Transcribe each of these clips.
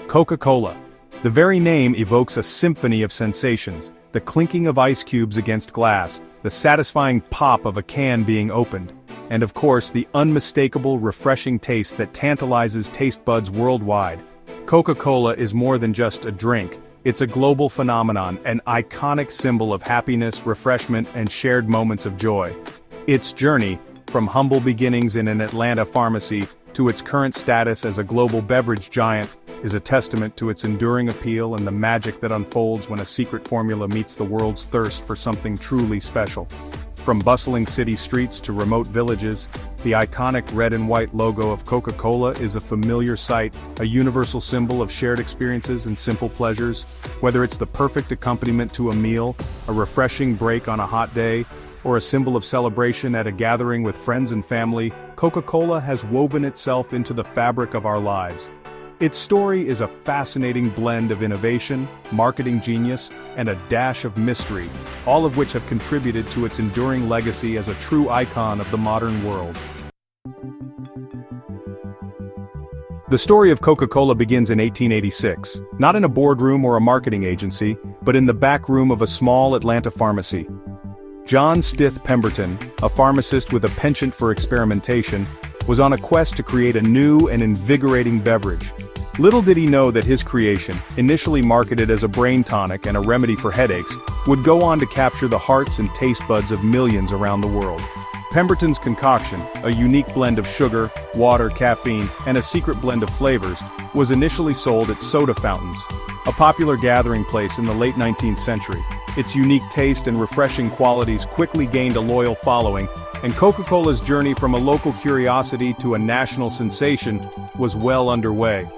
Coca-Cola. The very name evokes a symphony of sensations, the clinking of ice cubes against glass, the satisfying pop of a can being opened, and of course the unmistakable, refreshing taste that tantalizes taste buds worldwide. Coca-Cola is more than just a drink, it's a global phenomenon, an iconic symbol of happiness, refreshment, and shared moments of joy. Its journey, from humble beginnings in an Atlanta pharmacy to its current status as a global beverage giant, is a testament to its enduring appeal and the magic that unfolds when a secret formula meets the world's thirst for something truly special. From bustling city streets to remote villages, the iconic red and white logo of Coca-Cola is a familiar sight, a universal symbol of shared experiences and simple pleasures. Whether it's the perfect accompaniment to a meal, a refreshing break on a hot day, or a symbol of celebration at a gathering with friends and family, Coca-Cola has woven itself into the fabric of our lives. Its story is a fascinating blend of innovation, marketing genius, and a dash of mystery, all of which have contributed to its enduring legacy as a true icon of the modern world. The story of Coca-Cola begins in 1886, not in a boardroom or a marketing agency, but in the back room of a small Atlanta pharmacy. John Stith Pemberton, a pharmacist with a penchant for experimentation, was on a quest to create a new and invigorating beverage. Little did he know that his creation, initially marketed as a brain tonic and a remedy for headaches, would go on to capture the hearts and taste buds of millions around the world. Pemberton's concoction, a unique blend of sugar, water, caffeine, and a secret blend of flavors, was initially sold at soda fountains, a popular gathering place in the late 19th century. Its unique taste and refreshing qualities quickly gained a loyal following, and Coca-Cola's journey from a local curiosity to a national sensation was well underway.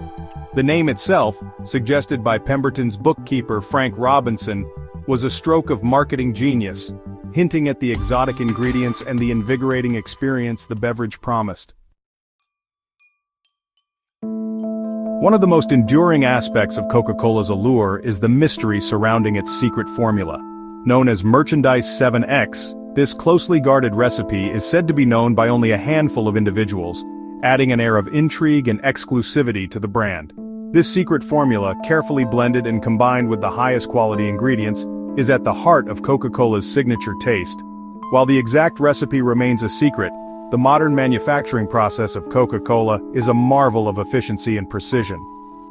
The name itself, suggested by Pemberton's bookkeeper Frank Robinson, was a stroke of marketing genius, hinting at the exotic ingredients and the invigorating experience the beverage promised. One of the most enduring aspects of Coca-Cola's allure is the mystery surrounding its secret formula. Known as Merchandise 7X, this closely guarded recipe is said to be known by only a handful of individuals, adding an air of intrigue and exclusivity to the brand. This secret formula, carefully blended and combined with the highest quality ingredients, is at the heart of Coca-Cola's signature taste. While the exact recipe remains a secret, the modern manufacturing process of Coca-Cola is a marvel of efficiency and precision.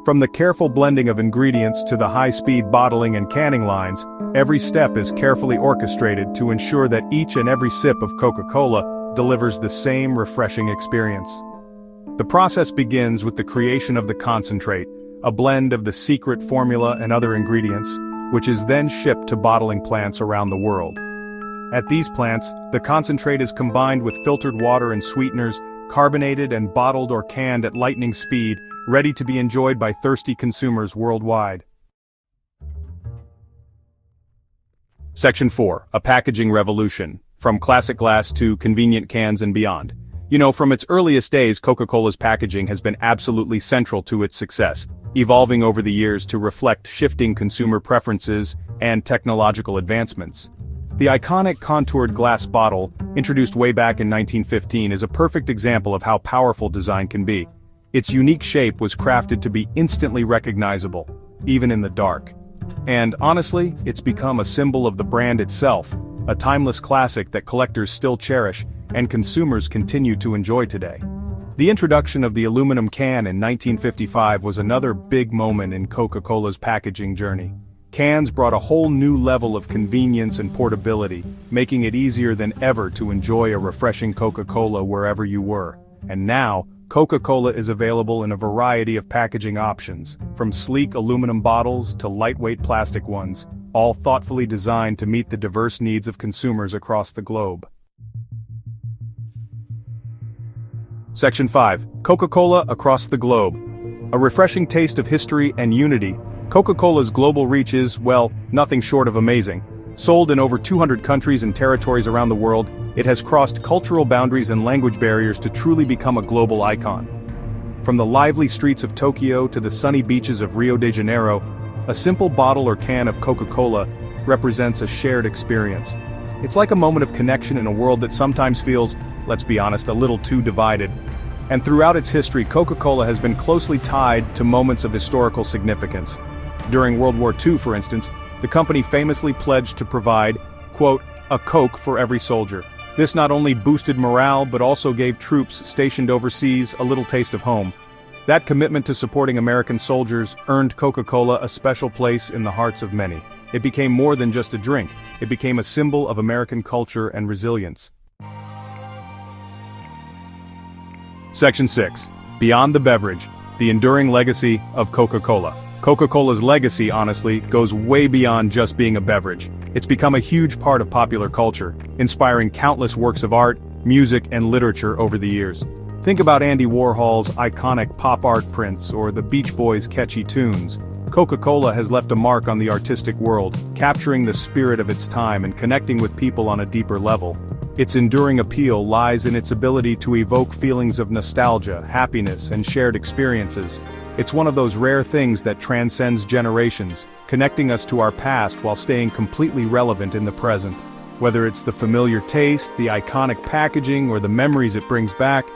From the careful blending of ingredients to the high-speed bottling and canning lines, every step is carefully orchestrated to ensure that each and every sip of Coca-Cola delivers the same refreshing experience. The process begins with the creation of the concentrate, a blend of the secret formula and other ingredients, which is then shipped to bottling plants around the world. At these plants, the concentrate is combined with filtered water and sweeteners, carbonated and bottled or canned at lightning speed, ready to be enjoyed by thirsty consumers worldwide. Section 4. A packaging revolution. From classic glass to convenient cans and beyond. From its earliest days, Coca-Cola's packaging has been absolutely central to its success, evolving over the years to reflect shifting consumer preferences and technological advancements. The iconic contoured glass bottle, introduced way back in 1915, is a perfect example of how powerful design can be. Its unique shape was crafted to be instantly recognizable, even in the dark. And honestly, it's become a symbol of the brand itself, a timeless classic that collectors still cherish and consumers continue to enjoy today. The introduction of the aluminum can in 1955 was another big moment in Coca-Cola's packaging journey. Cans brought a whole new level of convenience and portability, making it easier than ever to enjoy a refreshing Coca-Cola wherever you were. And now, Coca-Cola is available in a variety of packaging options, from sleek aluminum bottles to lightweight plastic ones, all thoughtfully designed to meet the diverse needs of consumers across the globe. Section 5. Coca-Cola across the globe. A refreshing taste of history and unity, Coca-Cola's global reach is, well, nothing short of amazing. Sold in over 200 countries and territories around the world, it has crossed cultural boundaries and language barriers to truly become a global icon. From the lively streets of Tokyo to the sunny beaches of Rio de Janeiro, a simple bottle or can of Coca-Cola represents a shared experience. It's like a moment of connection in a world that sometimes feels, let's be honest, a little too divided. And throughout its history, Coca-Cola has been closely tied to moments of historical significance. During World War II, for instance, the company famously pledged to provide, quote, a Coke for every soldier. This not only boosted morale but also gave troops stationed overseas a little taste of home. That commitment to supporting American soldiers earned Coca-Cola a special place in the hearts of many. It became more than just a drink. It became a symbol of American culture and resilience. Section 6. Beyond the beverage, the enduring legacy of Coca-Cola. Coca-Cola's legacy, honestly, goes way beyond just being a beverage. It's become a huge part of popular culture, inspiring countless works of art, music, and literature over the years. Think about Andy Warhol's iconic pop art prints or the Beach Boys' catchy tunes. Coca-Cola has left a mark on the artistic world, capturing the spirit of its time and connecting with people on a deeper level. Its enduring appeal lies in its ability to evoke feelings of nostalgia, happiness, and shared experiences. It's one of those rare things that transcends generations, connecting us to our past while staying completely relevant in the present. Whether it's the familiar taste, the iconic packaging, or the memories it brings back,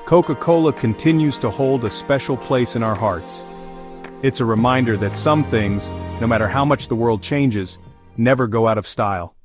Coca-Cola continues to hold a special place in our hearts. It's a reminder that some things, no matter how much the world changes, never go out of style.